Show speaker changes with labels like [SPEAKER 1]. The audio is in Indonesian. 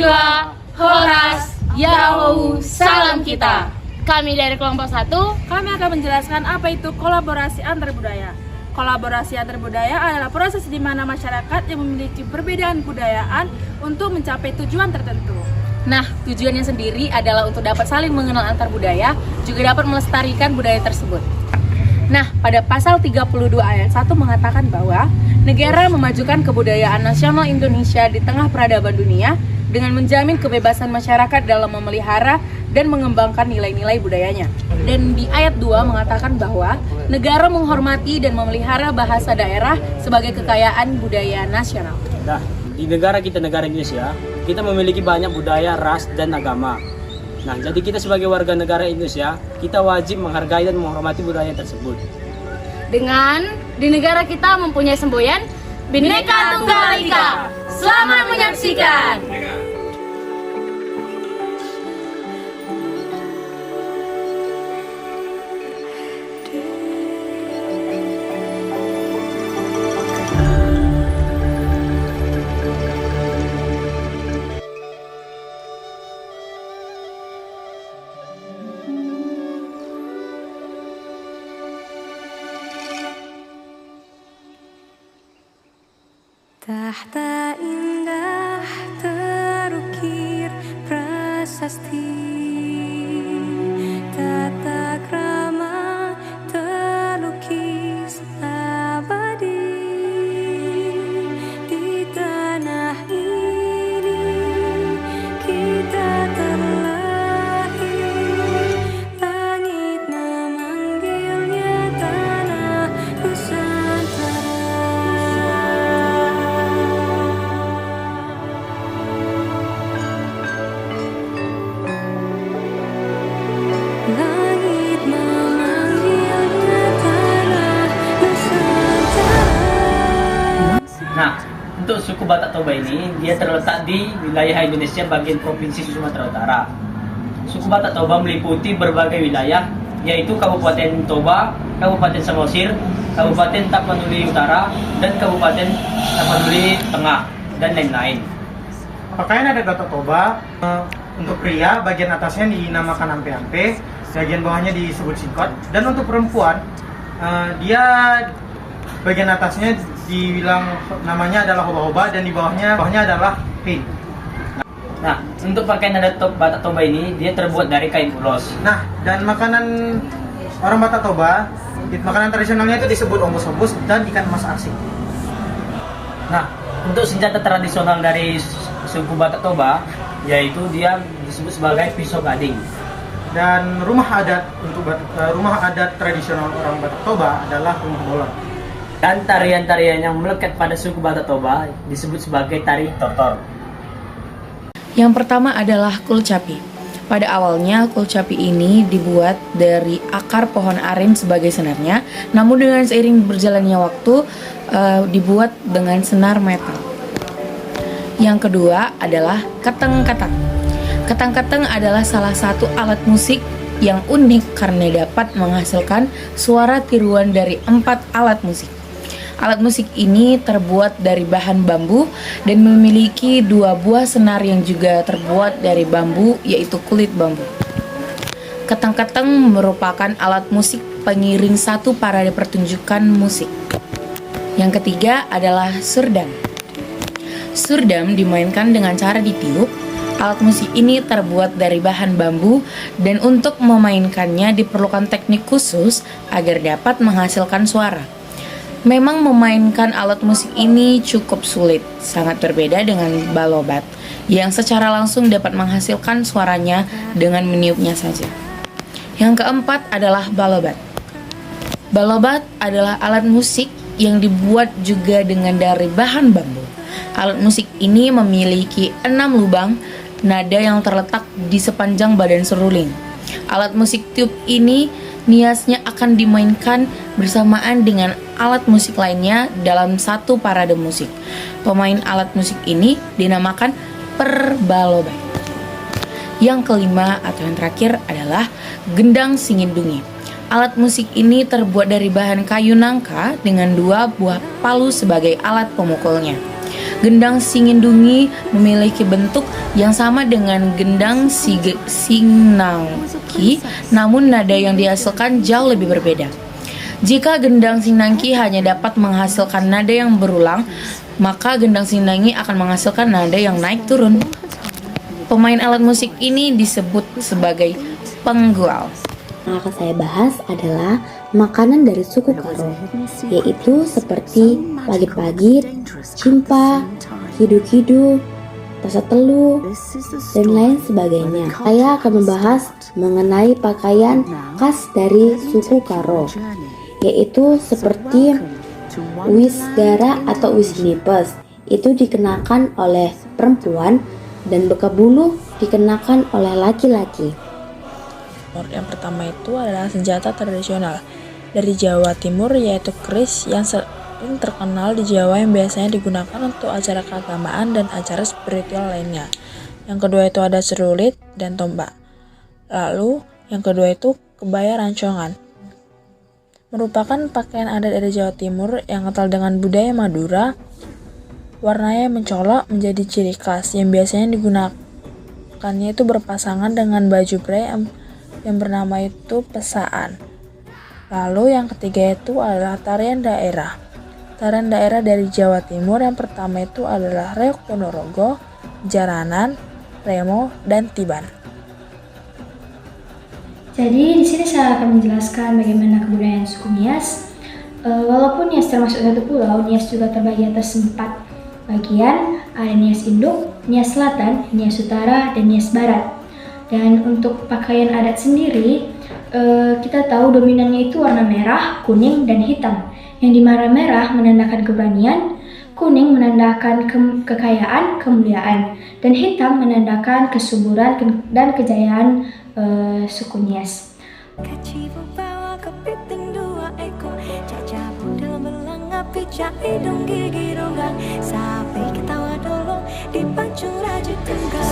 [SPEAKER 1] Najwa, Horas, Yahoo, salam kita.
[SPEAKER 2] Kami dari kelompok 1,
[SPEAKER 3] kami akan menjelaskan apa itu kolaborasi antar budaya. Kolaborasi antar budaya adalah proses di mana masyarakat yang memiliki perbedaan kebudayaan untuk mencapai tujuan tertentu.
[SPEAKER 1] Nah, tujuannya sendiri adalah untuk dapat saling mengenal antar budaya, juga dapat melestarikan budaya tersebut. Nah, pada pasal 32 ayat 1 mengatakan bahwa negara memajukan kebudayaan nasional Indonesia di tengah peradaban dunia dengan menjamin kebebasan masyarakat dalam memelihara dan mengembangkan nilai-nilai budayanya. Dan di ayat 2 mengatakan bahwa negara menghormati dan memelihara bahasa daerah sebagai kekayaan budaya nasional.
[SPEAKER 4] Nah, di negara kita, negara Indonesia, kita memiliki banyak budaya, ras, dan agama. Nah, jadi kita sebagai warga negara Indonesia, kita wajib menghargai dan menghormati budaya tersebut.
[SPEAKER 2] dengan di negara kita mempunyai semboyan
[SPEAKER 1] Bhinneka Tunggal Ika. Selamat menyaksikan.
[SPEAKER 5] Tahta indah terukir prasasti, tata krama terlukis abadi. Di tanah ini kita terlahir, langit memanggilnya tanah Nusantara. Langit memanggilnya tanah Nusantara.
[SPEAKER 4] Nah, untuk suku Batak Toba ini, dia terletak di wilayah Indonesia bagian Provinsi Sumatera Utara. Suku Batak Toba meliputi berbagai wilayah, yaitu Kabupaten Toba, Kabupaten Samosir, Kabupaten Tapanuli Utara, dan Kabupaten Tapanuli Tengah, dan lain-lain.
[SPEAKER 6] Pakaian adat Batak Toba untuk pria bagian atasnya dinamakan ampe-ampe, bagian bawahnya disebut singkot, dan untuk perempuan dia bagian atasnya dibilang namanya adalah hoba-hoba dan di bawahnya adalah pin.
[SPEAKER 4] Nah, untuk pakaian adat Batak Toba ini, dia terbuat dari kain ulos.
[SPEAKER 6] Nah, dan makanan orang Batak Toba, makanan tradisionalnya itu disebut ombos-ombos dan ikan emas arsik.
[SPEAKER 4] Nah, untuk senjata tradisional dari suku Batak Toba, yaitu dia disebut sebagai pisau gading.
[SPEAKER 6] Dan rumah adat rumah adat tradisional orang Batak Toba adalah rumah bolon.
[SPEAKER 4] Dan tarian-tarian yang melekat pada suku Batak Toba disebut sebagai tari tortor.
[SPEAKER 1] Yang pertama adalah kulcapi. Pada awalnya kulcapi ini dibuat dari akar pohon aren sebagai senarnya, namun dengan seiring berjalannya waktu dibuat dengan senar metal. Yang kedua adalah keteng-keteng. Keteng-keteng adalah salah satu alat musik yang unik karena dapat menghasilkan suara tiruan dari 4 alat musik. Alat musik ini terbuat dari bahan bambu dan memiliki 2 buah senar yang juga terbuat dari bambu, yaitu kulit bambu. Keteng-keteng merupakan alat musik pengiring satu parade pertunjukan musik. Yang ketiga adalah surdam. Surdam dimainkan dengan cara ditiup. Alat musik ini terbuat dari bahan bambu dan untuk memainkannya diperlukan teknik khusus agar dapat menghasilkan suara. Memang memainkan alat musik ini cukup sulit, sangat berbeda dengan balobat yang secara langsung dapat menghasilkan suaranya dengan meniupnya saja. Yang keempat adalah balobat. Balobat adalah alat musik yang dibuat juga dengan dari bahan bambu. Alat musik ini memiliki 6 lubang nada yang terletak di sepanjang badan seruling. Alat musik tiup ini niasnya akan dimainkan bersamaan dengan alat musik lainnya dalam satu parade musik. Pemain alat musik ini dinamakan perbalobat. Yang kelima atau yang terakhir adalah gendang singindungi. Alat musik ini terbuat dari bahan kayu nangka dengan 2 buah palu sebagai alat pemukulnya. Gendang Singindungi memiliki bentuk yang sama dengan gendang Singnangki, namun nada yang dihasilkan jauh lebih berbeda. Jika gendang Singnangki hanya dapat menghasilkan nada yang berulang, maka gendang Singnangi akan menghasilkan nada yang naik turun. Pemain alat musik ini disebut sebagai penggual.
[SPEAKER 7] Yang akan saya bahas adalah makanan dari suku Karo, yaitu seperti pagit-pagit, cimpa, hidu-hidu, tasa telu, dan lain sebagainya. Saya akan membahas mengenai pakaian khas dari suku Karo, yaitu seperti wisdara atau wisnipes, itu dikenakan oleh perempuan, dan bekabulu dikenakan oleh laki-laki.
[SPEAKER 8] Yang pertama itu adalah senjata tradisional dari Jawa Timur, yaitu keris yang sering terkenal di Jawa, yang biasanya digunakan untuk acara keagamaan dan acara spiritual lainnya. Yang kedua itu ada serulit dan tombak. Lalu yang kedua itu kebaya rancongan, merupakan pakaian adat dari Jawa Timur yang kental dengan budaya Madura. Warnanya mencolok menjadi ciri khas, yang biasanya digunakannya itu berpasangan dengan baju prei yang bernama itu pesaan. Lalu yang ketiga itu adalah tarian daerah. Tarian daerah dari Jawa Timur yang pertama itu adalah Reok Ponorogo, Jaranan, Remo, dan Tiban.
[SPEAKER 9] Jadi di sini saya akan menjelaskan bagaimana kebudayaan suku Nias. Walaupun Nias termasuk satu pulau, Nias juga terbagi atas 4 bagian. Ada Nias Induk, Nias Selatan, Nias Utara, dan Nias Barat. Dan untuk pakaian adat sendiri, kita tahu dominannya itu warna merah, kuning, dan hitam. Yang di mana merah menandakan keberanian, kuning menandakan kekayaan, kemuliaan, dan hitam menandakan kesuburan dan kejayaan suku Nias.
[SPEAKER 5] Kacibu bawa kepiting 2 ekor, caca budel belanga pica hidung gigi ronggang, sapi ketawa dulu dipacu rajut tunggal.